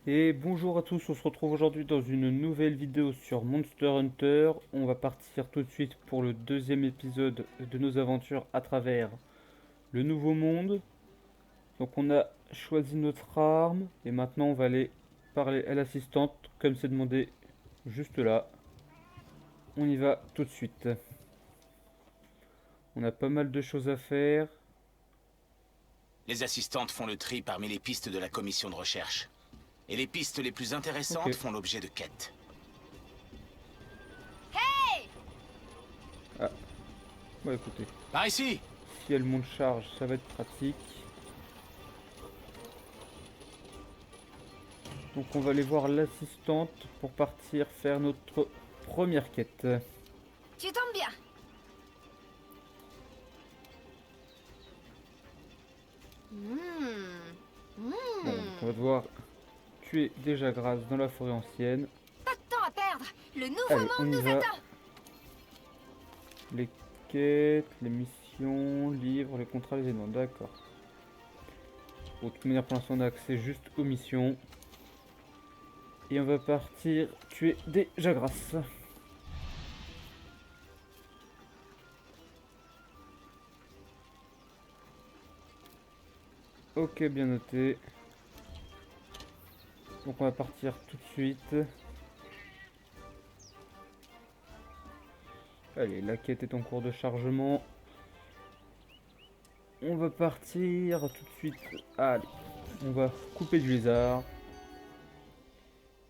Et bonjour à tous, on se retrouve aujourd'hui dans une nouvelle vidéo sur Monster Hunter. On va partir tout de suite pour le deuxième épisode de nos aventures à travers le Nouveau Monde. Donc on a choisi notre arme et maintenant on va aller parler à l'assistante comme c'est demandé juste là. On y va tout de suite. On a pas mal de choses à faire. Les assistantes font le tri parmi les pistes de la commission de recherche. Et les pistes les plus Ok, intéressantes font l'objet de quêtes. ah, bah écoutez, Par ici! si elle monte charge ça va être pratique. Donc on va aller voir l'assistante pour partir faire notre première quête. Tu tombes bien. Hmm. Bon, Hmm. on va devoir tuer déjà Grasse dans la forêt ancienne. Pas de temps à perdre. Le nouveau Allez, on monde y nous va. attend. Les quêtes, les missions, livres, les contrats, les événements. D'accord. Bon, de toute manière, pour l'instant, on a accès juste aux missions. Et on va partir tuer déjà Grasse. Ok, bien noté. Donc on va partir tout de suite. Allez, la quête est en cours de chargement. On va partir tout de suite. Allez, on va couper du lézard.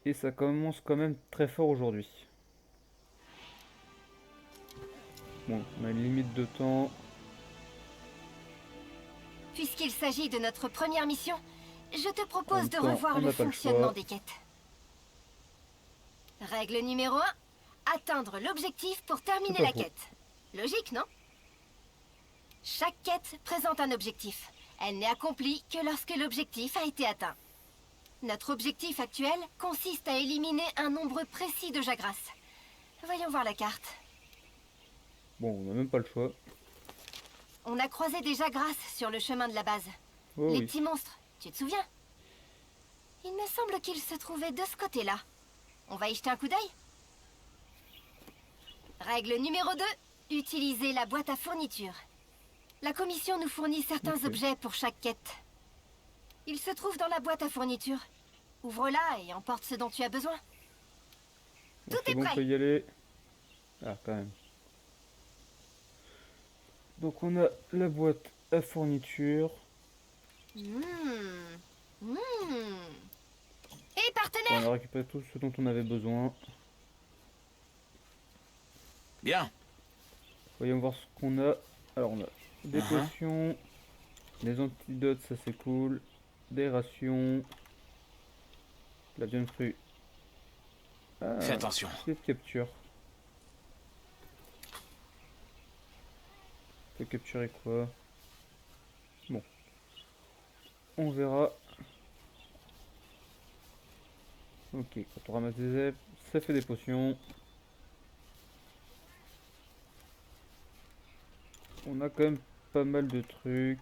Et ça commence quand même très fort aujourd'hui. Bon, on a une limite de temps. Puisqu'il s'agit de notre première mission, je te En propose même de temps, revoir on le n'a pas le fonctionnement choix. des quêtes. Règle numéro 1. Atteindre l'objectif pour C'est terminer pas la faux. quête. Logique, non? Chaque quête présente un objectif. Elle n'est accomplie que lorsque l'objectif a été atteint. Notre objectif actuel consiste à éliminer un nombre précis de Jagras. Voyons voir la carte. Bon, on n'a même pas le choix. On a croisé des Jagras sur le chemin de la base. Oh Les oui. petits monstres, tu te souviens? Il me semble qu'ils se trouvaient de ce côté-là. On va y jeter un coup d'œil? Règle numéro 2. Utiliser la boîte à fourniture. La commission nous fournit certains Ok. objets pour chaque quête. Ils se trouvent dans la boîte à fourniture. Ouvre-la et emporte ce dont tu as besoin. Bon, Tout c'est est bon, on prêt. peut y aller. Ah, quand même. Donc on a la boîte à fourniture. Hmm. Hmm. Et Bon, partenaire! on a récupéré tout ce dont on avait besoin. Bien. Voyons voir ce qu'on a. Alors on a des Mhm. potions, des antidotes, ça c'est cool. Des rations. La viande crue. Fais Ah, attention. pied de capture. Faut capturer quoi? Bon, on verra. Ok, quand on ramasse des zèbres, ça fait des potions. On a quand même pas mal de trucs.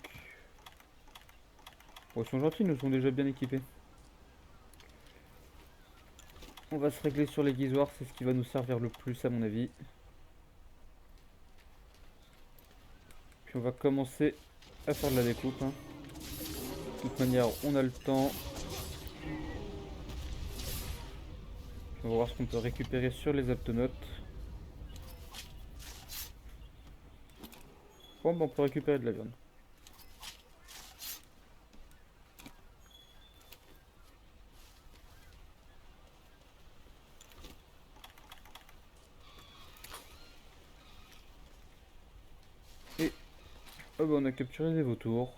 Bon, ils sont gentils, ils nous sont déjà bien équipés. On va se régler sur l'aiguisoire, c'est ce qui va nous servir le plus à mon avis. Puis on va commencer à faire de la découpe, hein. De toute manière, on a le temps. On va voir ce qu'on peut récupérer sur les aptonautes. Bon, bah, on peut récupérer de la viande. Et oh, bah, on a capturé des vautours.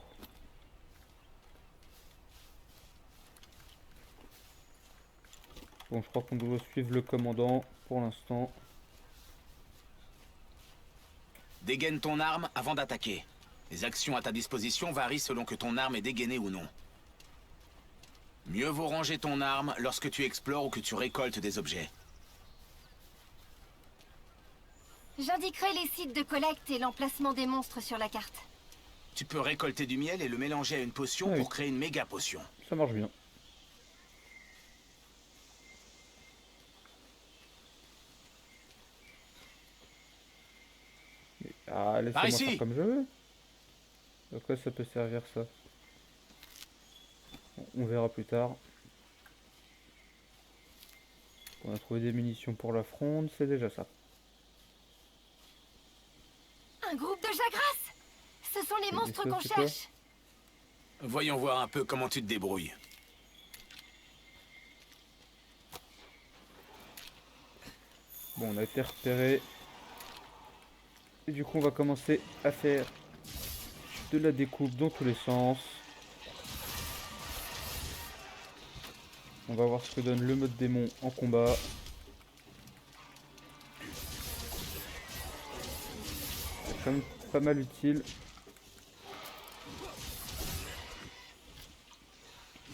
Bon, je crois qu'on doit suivre le commandant pour l'instant. Dégaine ton arme avant d'attaquer. Les actions à ta disposition varient selon que ton arme est dégainée ou non. Mieux vaut ranger ton arme lorsque tu explores ou que tu récoltes des objets. J'indiquerai les sites de collecte et l'emplacement des monstres sur la carte. Tu peux récolter du miel et le mélanger à une potion Ah oui, pour créer une méga potion. ça marche bien. Ah, Par laissez-moi faire ici. comme je veux. De quoi ça peut servir ça? Bon, on verra plus tard. On a trouvé des munitions pour la fronde, c'est déjà ça. Un groupe de Jagras! Ce sont les Et monstres ça, qu'on c'est quoi? cherche! Voyons voir un peu comment tu te débrouilles. Bon, on a été repéré. Et du coup, on va commencer à faire de la découpe dans tous les sens. On va voir ce que donne le mode démon en combat. C'est quand même pas mal utile.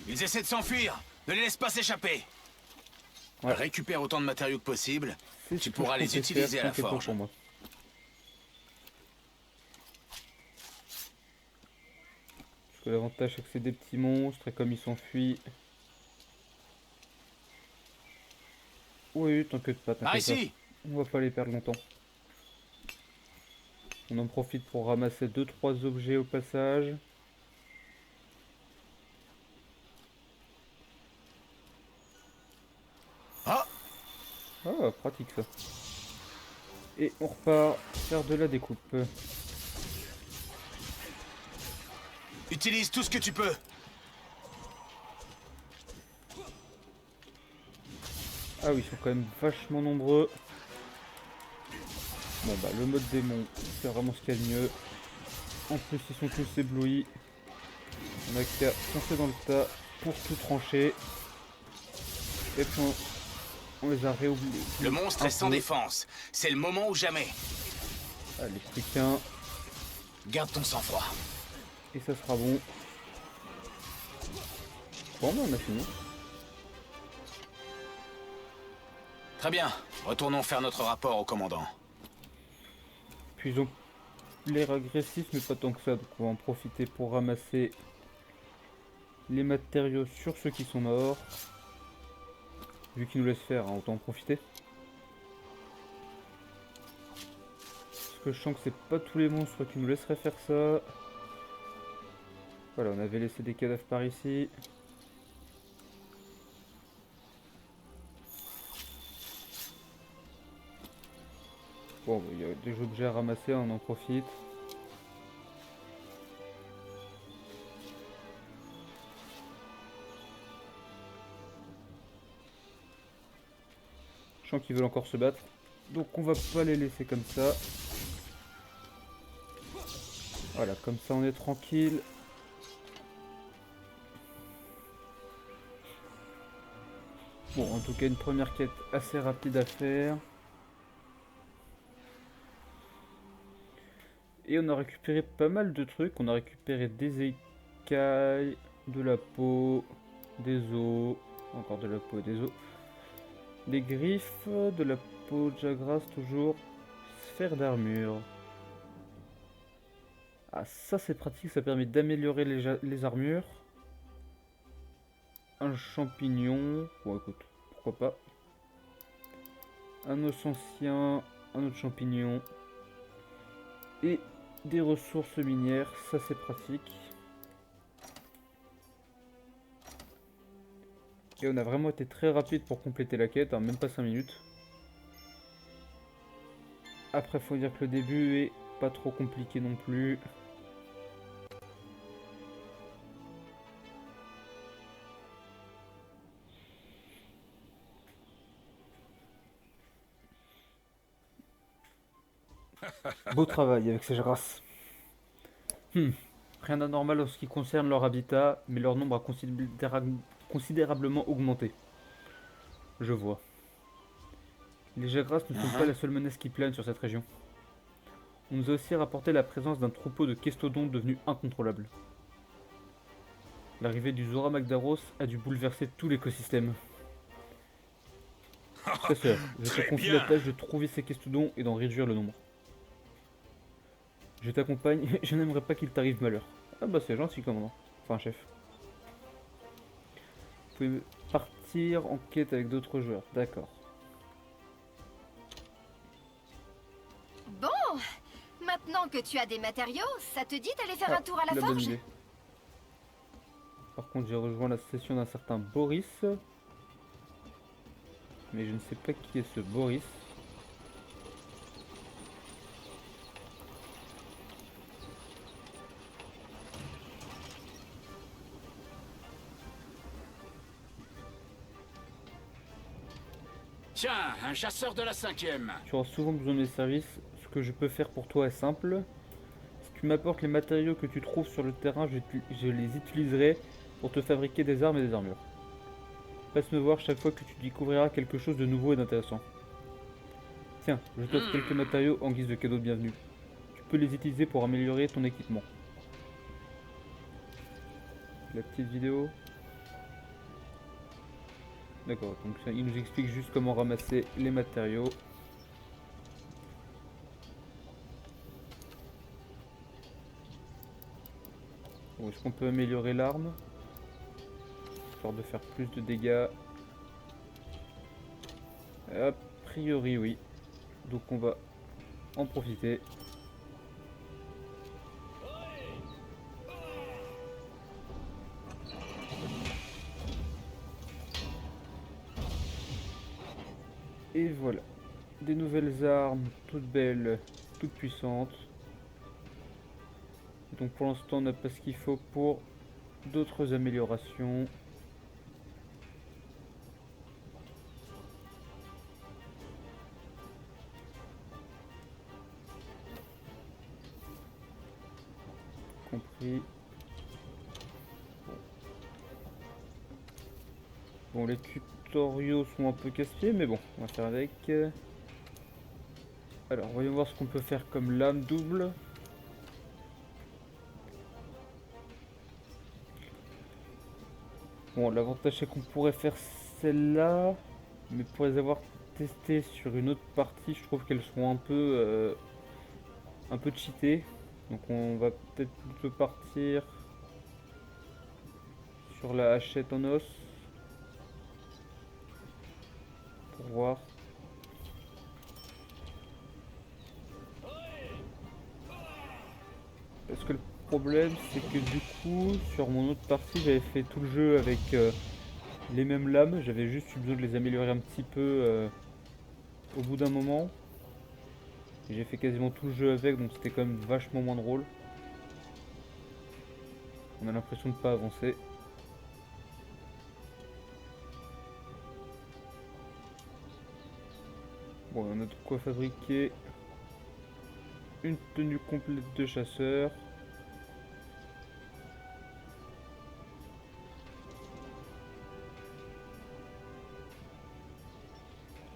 Ils essaient de s'enfuir. Ne les laisse pas s'échapper. Ouais. Récupère autant de matériaux que possible. C'est ce Tu que pourras je les comptais utiliser faire, à la t'inquiète pas forge. pour moi. Parce que l'avantage c'est que c'est des petits monstres et comme ils s'enfuient... Oui, t'inquiète pas, Par t'inquiète pas. ici. On va pas les perdre longtemps. On en profite pour ramasser 2-3 objets au passage. Ah, Ah, pratique ça. Et on repart faire de la découpe. utilise tout ce que tu peux. Ah oui, ils sont quand même vachement nombreux. Bon bah le mode démon, c'est vraiment ce qu'il y a de mieux. En plus ils sont tous éblouis. On a qu'à foncer dans le tas pour tout trancher. Et puis on les a réoubliés. Le monstre est sans défense. C'est le moment ou jamais. Ah, les triquins. Garde ton sang-froid. Et ça sera bon. Bon bah on a fini. Très bien. Retournons faire notre rapport au commandant. Puis ils ont l'air agressifs mais pas tant que ça. Donc on va en profiter pour ramasser les matériaux sur ceux qui sont morts. Vu qu'ils nous laissent faire, hein, autant en profiter. Parce que je sens que c'est pas tous les monstres qui nous laisseraient faire ça. Voilà, on avait laissé des cadavres par ici. Bon, il y a des objets à ramasser, on en profite. Je sens qu'ils veulent encore se battre. Donc on va pas les laisser comme ça. Voilà, comme ça on est tranquille. Bon, en tout cas une première quête assez rapide à faire. Et on a récupéré pas mal de trucs. On a récupéré des écailles, de la peau, des os, encore de la peau et des os. Des griffes, de la peau de Jagras toujours. Sphère d'armure. Ah ça c'est pratique, ça permet d'améliorer les armures. Un champignon. Bon écoute, pourquoi pas. Un os ancien, un autre champignon. Et des ressources minières, ça c'est pratique. Et on a vraiment été très rapide pour compléter la quête, hein, même pas 5 minutes. Après faut dire que le début est pas trop compliqué non plus. Beau travail avec ces grâces. Rien d'anormal en ce qui concerne leur habitat, mais leur nombre a considérablement augmenté. Je vois. Les Jagras ne sont pas la seule menace qui plane sur cette région. On nous a aussi rapporté la présence d'un troupeau de Kestodons devenus incontrôlables. L'arrivée du Zora Magdaros a dû bouleverser tout l'écosystème. Chasseur, je te confie la tâche de trouver ces Kestodons et d'en réduire le nombre. Je t'accompagne, je n'aimerais pas qu'il t'arrive malheur. Ah bah c'est gentil commandant. Enfin chef. Vous pouvez partir en quête avec d'autres joueurs, d'accord. Bon, maintenant Maintenant que tu as des matériaux, ça te dit d'aller faire un tour à la bonne forge? idée. Par contre, j'ai rejoint la session d'un certain Boris. Mais je ne sais pas qui est ce Boris. Tiens, un chasseur de la 5e. Tu auras souvent besoin de mes services. Ce que je peux faire pour toi est simple. Si tu m'apportes les matériaux que tu trouves sur le terrain, je les utiliserai pour te fabriquer des armes et des armures. Passe me voir chaque fois que tu découvriras quelque chose de nouveau et d'intéressant. Tiens, je t'offre quelques matériaux en guise de cadeau de bienvenue. Tu peux les utiliser pour améliorer ton équipement. La petite vidéo. D'accord, donc ça, il nous explique juste comment ramasser les matériaux. Bon, est-ce qu'on peut améliorer l'arme? Histoire de faire plus de dégâts. A priori oui. Donc on va en profiter. Et voilà. Des nouvelles armes, toutes belles, toutes puissantes. Donc pour l'instant on n'a pas ce qu'il faut pour d'autres améliorations. Compris. Bon, les tutoriaux sont un peu casse-pieds, mais bon, on va faire avec. Alors, voyons voir ce qu'on peut faire comme lame double. Bon, l'avantage c'est qu'on pourrait faire celle-là, mais pour les avoir testées sur une autre partie, je trouve qu'elles sont un peu cheatées. Donc on va peut-être plutôt partir sur la hachette en os pour voir. Parce que le problème c'est que du coup sur mon autre partie j'avais fait tout le jeu avec les mêmes lames, j'avais juste eu besoin de les améliorer un petit peu au bout d'un moment. J'ai fait quasiment tout le jeu avec, donc c'était quand même vachement moins drôle. On a l'impression de pas avancer. Bon, on a de quoi fabriquer une tenue complète de chasseur.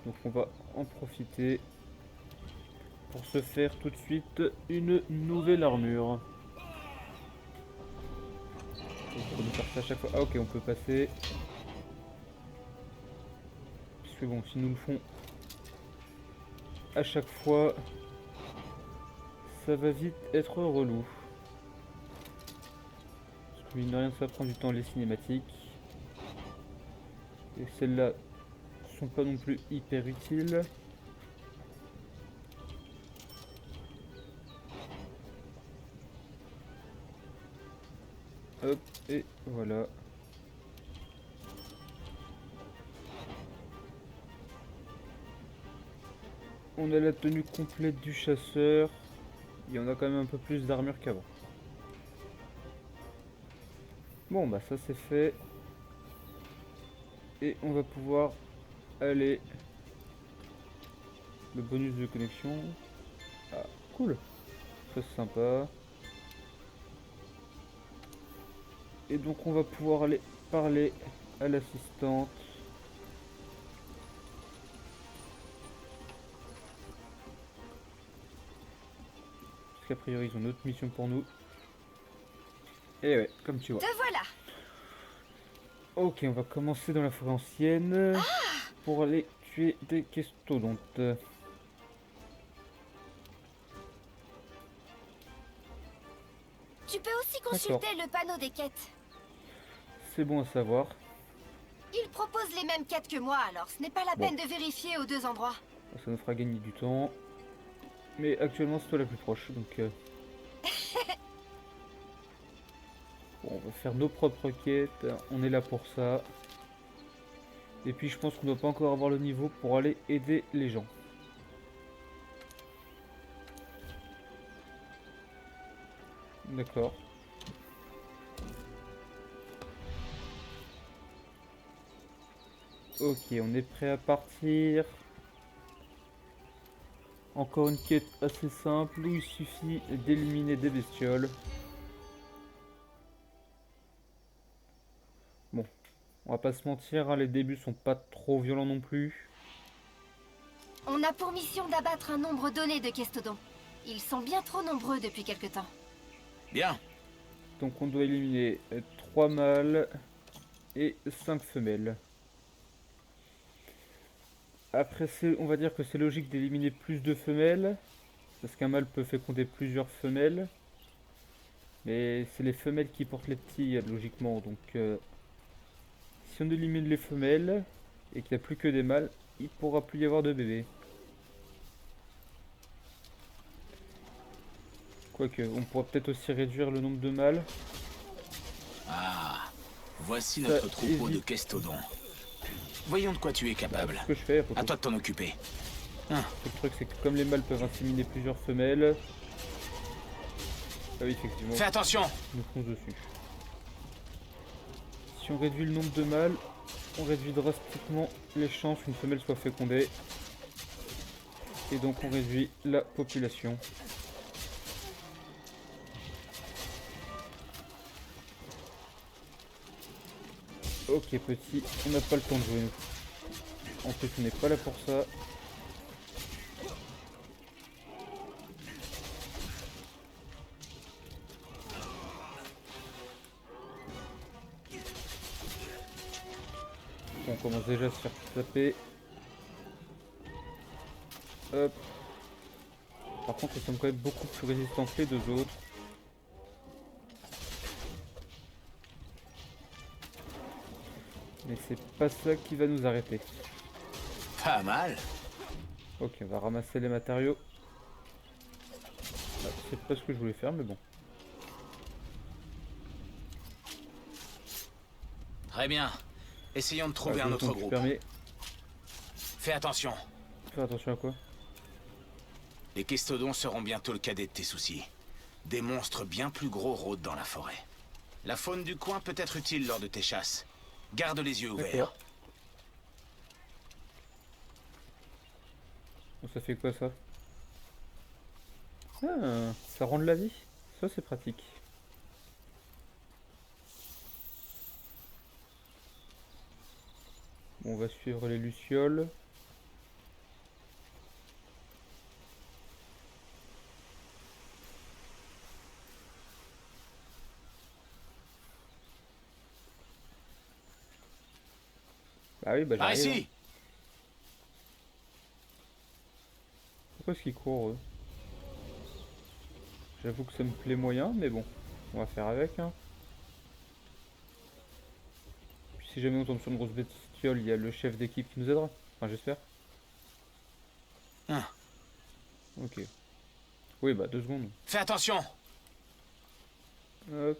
Donc on va en profiter pour se faire tout de suite une nouvelle armure. On peut faire ça à chaque fois. Ah ok, on peut passer. Parce que bon, si nous le font à chaque fois, ça va vite être relou. Parce que mine de rien, ça prend du temps les cinématiques. Et celles-là sont pas non plus hyper utiles. Hop, et voilà. On a la tenue complète du chasseur. Et on a quand même un peu plus d'armure qu'avant. Bon bah ça c'est fait. Et on va pouvoir aller. Le bonus de connexion. Ah cool. Ça c'est sympa. Et donc on va pouvoir aller parler à l'assistante. Parce qu'a priori ils ont une autre mission pour nous. Et ouais, comme tu vois. Te voilà. Ok, on va commencer dans la forêt ancienne pour aller tuer des questodontes. Tu peux aussi consulter le panneau des quêtes. C'est bon à savoir. Il propose les mêmes quêtes que moi, alors ce n'est pas la Bon. peine de vérifier aux deux endroits. Ça nous fera gagner du temps. Mais actuellement c'est toi la plus proche, donc... Bon, on va faire nos propres quêtes, on est là pour ça. Et puis je pense qu'on doit pas encore avoir le niveau pour aller aider les gens. D'accord. Ok, on est prêt à partir. Encore une quête assez simple où il suffit d'éliminer des bestioles. Bon, on va pas se mentir, hein, les débuts sont pas trop violents non plus. On a pour mission d'abattre un nombre donné de Kestodons. Ils sont bien trop nombreux depuis quelque temps. Bien. Donc on doit éliminer 3 mâles et 5 femelles. Après, on va dire que c'est logique d'éliminer plus de femelles, parce qu'un mâle peut féconder plusieurs femelles. Mais c'est les femelles qui portent les petits, logiquement. Donc si on élimine les femelles, et qu'il n'y a plus que des mâles, il ne pourra plus y avoir de bébés. Quoique, on pourra peut-être aussi réduire le nombre de mâles. Ah, voici Ça notre troupeau de évite. Kestodons. Voyons de quoi tu es capable. Ce que je fais, À toi de t'en occuper. Hein, le truc c'est que comme les mâles peuvent inséminer plusieurs femelles... Ah oui, effectivement, fais attention. on nous fonce dessus. Si on réduit le nombre de mâles, on réduit drastiquement les chances qu'une femelle soit fécondée. Et donc on réduit la population. Ok petit, on n'a pas le temps de jouer nous. En plus on n'est pas là pour ça. On commence déjà à se faire taper. Hop. Par contre ils sont quand même beaucoup plus résistants que les deux autres. Mais c'est pas ça qui va nous arrêter. Pas mal. Ok, on va ramasser les matériaux. Ah, c'est pas ce que je voulais faire, mais bon. Très bien. Essayons de trouver Ah, un autre donc, groupe. permet... Fais attention. Faire attention à quoi? Les Kestodons seront bientôt le cadet de tes soucis. Des monstres bien plus gros rôdent dans la forêt. La faune du coin peut être utile lors de tes chasses. Garde les yeux ouverts. D'accord. Bon, ça fait quoi ça? Ah, ça rend de la vie. Ça c'est pratique. Bon, on va suivre les lucioles. Bah oui, bah Par j'arrive. Hein. ici. Pourquoi est-ce qu'ils courent eux? J'avoue que ça me plaît moyen, mais bon, on va faire avec. Hein. Puis si jamais on tombe sur une grosse bestiole, il y a le chef d'équipe qui nous aidera. Enfin, j'espère. Ah. Ok. Oui, bah 2 secondes. Fais attention. Hop.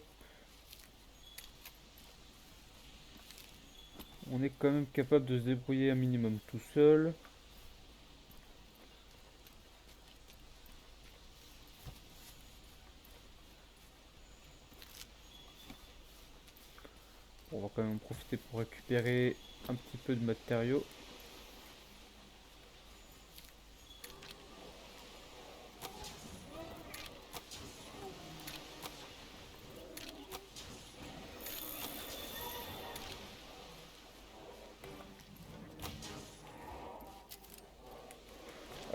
On est quand même capable de se débrouiller un minimum tout seul. On va quand même en profiter pour récupérer un petit peu de matériaux.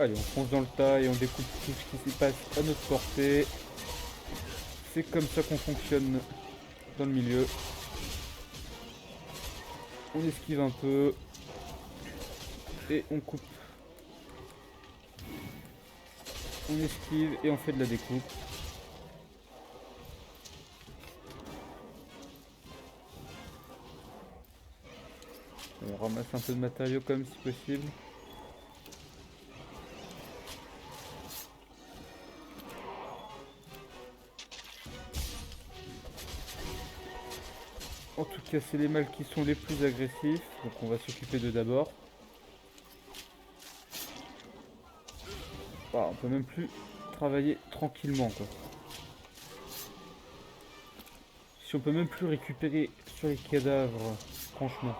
Allez, on fonce dans le tas et on découpe tout ce qui se passe à notre portée. C'est comme ça qu'on fonctionne dans le milieu. On esquive un peu. Et on coupe. On esquive et on fait de la découpe. On ramasse un peu de matériaux comme si possible. casser les mâles qui sont les plus agressifs. Donc on va s'occuper d'eux d'abord. Ah, on peut même plus travailler tranquillement quoi. Si on peut même plus récupérer sur les cadavres, franchement.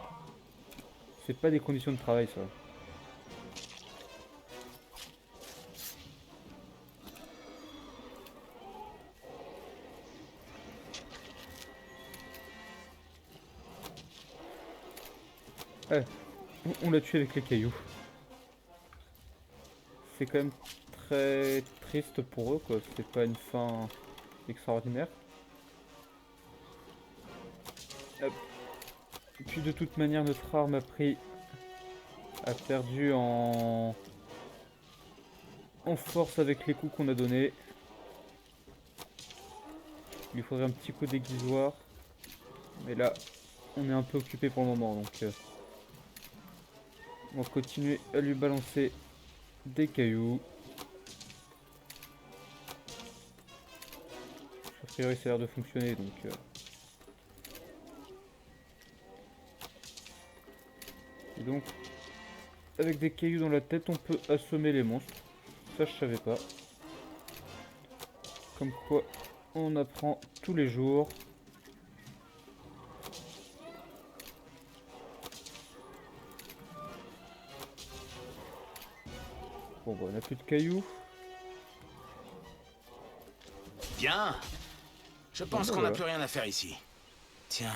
C'est pas des conditions de travail ça. Ouais, on l'a tué avec les cailloux. C'est quand même très triste pour eux quoi, c'est pas une fin extraordinaire. Hop. Et puis de toute manière notre arme a perdu en force avec les coups qu'on a donnés. Il lui faudrait un petit coup d'aiguisoir. Mais là on est un peu occupé pour le moment donc on va continuer à lui balancer des cailloux. A priori ça a l'air de fonctionner donc et donc avec des cailloux dans la tête on peut assommer les monstres. Ça je savais pas. Comme quoi on apprend tous les jours. Bon bah on a plus de cailloux. Bien. Je pense bah qu'on n'a voilà. plus rien à faire ici. Tiens.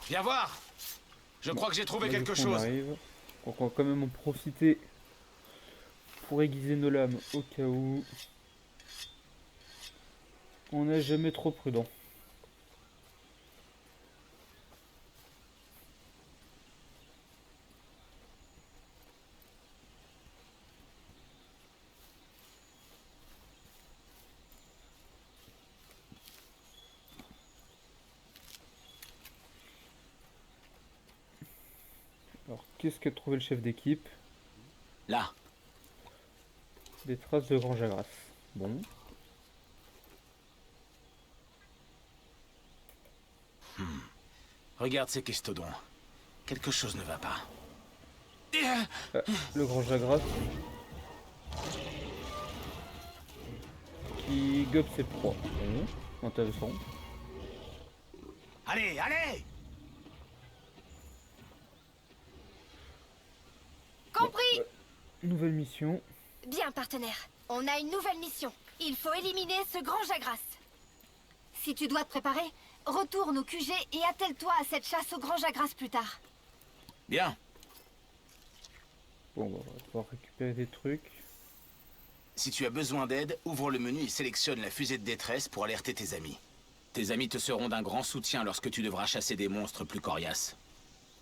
Viens voir. Je crois que j'ai trouvé Là, du quelque coup, on chose. arrive. Donc on va quand même en profiter pour aiguiser nos lames au cas où. On n'est jamais trop prudent. Alors qu'est-ce qu'a trouvé le chef d'équipe? Là. Des traces de grange à grasse. Bon. Regarde ces questodons. Quelque chose ne va pas. Ah, le grange à grasse. Qui gobe ses proies. Bon. Intéressant. Allez, allez! Compris! Nouvelle mission. Bien, partenaire. On a une nouvelle mission. Il faut éliminer ce grand Jagras. Si tu dois te préparer, retourne au QG et attelle-toi à cette chasse au grand Jagras plus tard. Bien. Bon, bah, on va devoir récupérer des trucs. Si tu as besoin d'aide, ouvre le menu et sélectionne la fusée de détresse pour alerter tes amis. Tes amis te seront d'un grand soutien lorsque tu devras chasser des monstres plus coriaces.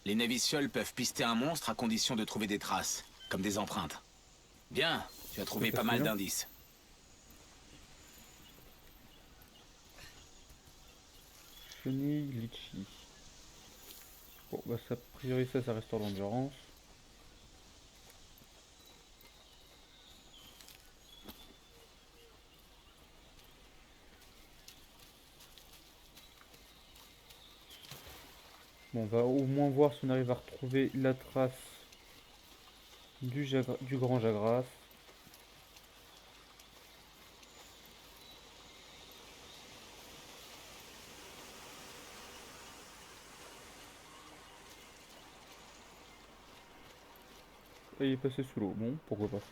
Les Navicioles peuvent pister un monstre à condition de trouver des traces, comme des empreintes. Bien, tu as trouvé pas mal d'indices. Chenille, litchi. Bon, bah, ça, a priori, ça restaure l'endurance. Bon, on va au moins voir si on arrive à retrouver la trace du grand Jagras. Et il est passé sous l'eau. Bon, pourquoi pas.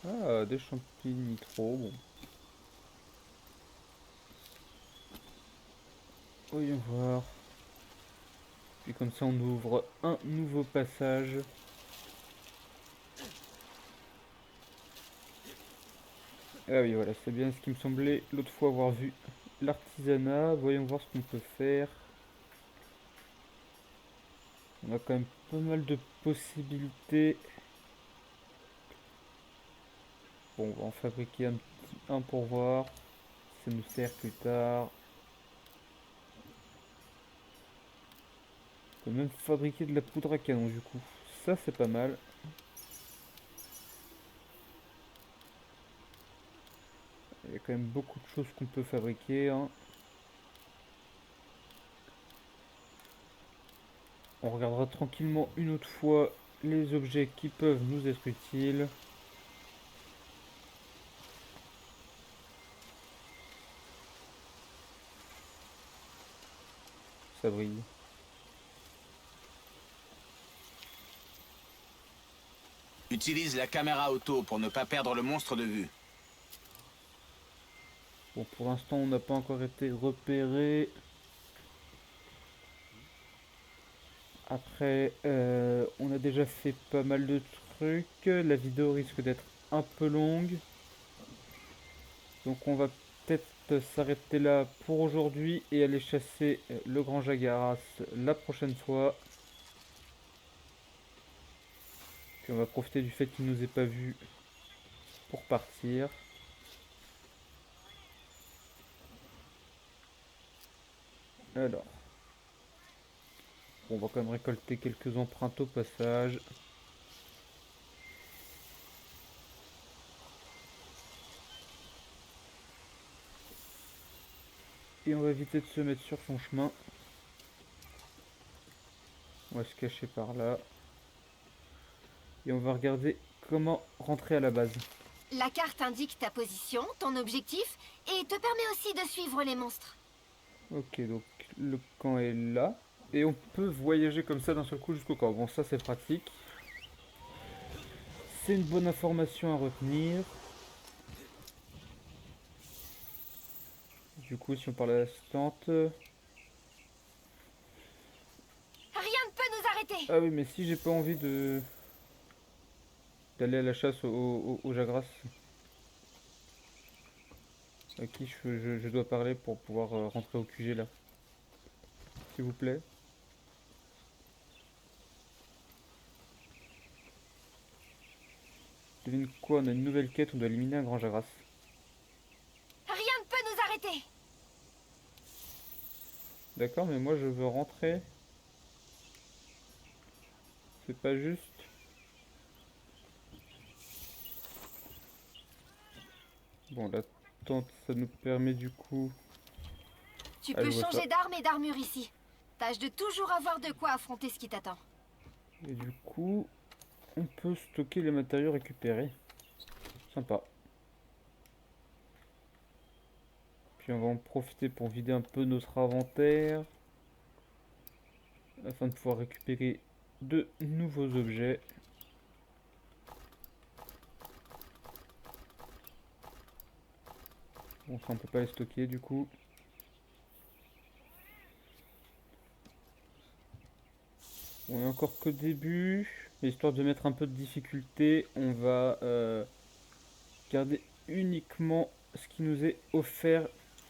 Ah, des champignons nitro, bon. Voyons voir. Puis comme ça on ouvre un nouveau passage. Ah oui voilà, c'est bien ce qui me semblait l'autre fois avoir vu. L'artisanat, voyons voir ce qu'on peut faire. On a quand même pas mal de possibilités. Bon, on va en fabriquer un pour voir. Ça nous sert plus tard. On peut même fabriquer de la poudre à canon du coup. Ça c'est pas mal. Il y a quand même beaucoup de choses qu'on peut fabriquer, hein. On regardera tranquillement une autre fois les objets qui peuvent nous être utiles. Ça brille. Utilise la caméra auto pour ne pas perdre le monstre de vue. Bon, pour l'instant, on n'a pas encore été repéré. Après, on a déjà fait pas mal de trucs. La vidéo risque d'être un peu longue. Donc on va peut-être s'arrêter là pour aujourd'hui et aller chasser le grand Jagaras la prochaine fois. Puis on va profiter du fait qu'il ne nous ait pas vus pour partir. Alors, on va quand même récolter quelques empreintes au passage. Et on va éviter de se mettre sur son chemin. On va se cacher par là. Et on va regarder comment rentrer à la base. La carte indique ta position, ton objectif, et te permet aussi de suivre les monstres. Ok, donc le camp est là. Et on peut voyager comme ça d'un seul coup jusqu'au camp. Bon, ça c'est pratique. C'est une bonne information à retenir. Du coup, si on parle à l'assistante... Rien ne peut nous arrêter. Ah oui, mais si j'ai pas envie d'aller à la chasse au Jagras, à qui je dois parler pour pouvoir rentrer au QG là? S'il vous plaît. Devine quoi, on a une nouvelle quête, on doit éliminer un grand Jagras. Rien ne peut nous arrêter. D'accord, mais moi je veux rentrer. C'est pas juste. Bon, l'attente, ça nous permet du coup... Tu Ah, je peux vois changer ça. d'arme et d'armure ici. Tâche de toujours avoir de quoi affronter ce qui t'attend. Et du coup, on peut stocker les matériaux récupérés. Sympa. Puis on va en profiter pour vider un peu notre inventaire. Afin de pouvoir récupérer de nouveaux objets. Bon, ça on peut pas les stocker du coup. On est encore qu'au début. Mais histoire de mettre un peu de difficulté, on va garder uniquement ce qui nous est offert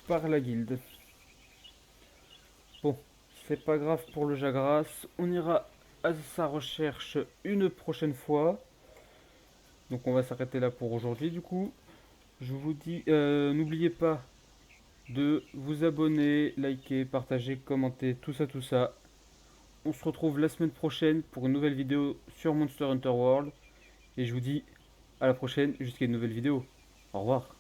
par la guilde. Bon, c'est pas grave pour le Jagras. On ira à sa recherche une prochaine fois. Donc on va s'arrêter là pour aujourd'hui du coup. Je vous dis, n'oubliez pas de vous abonner, liker, partager, commenter, tout ça, tout ça. On se retrouve la semaine prochaine pour une nouvelle vidéo sur Monster Hunter World. Et je vous dis à la prochaine jusqu'à une nouvelle vidéo. Au revoir.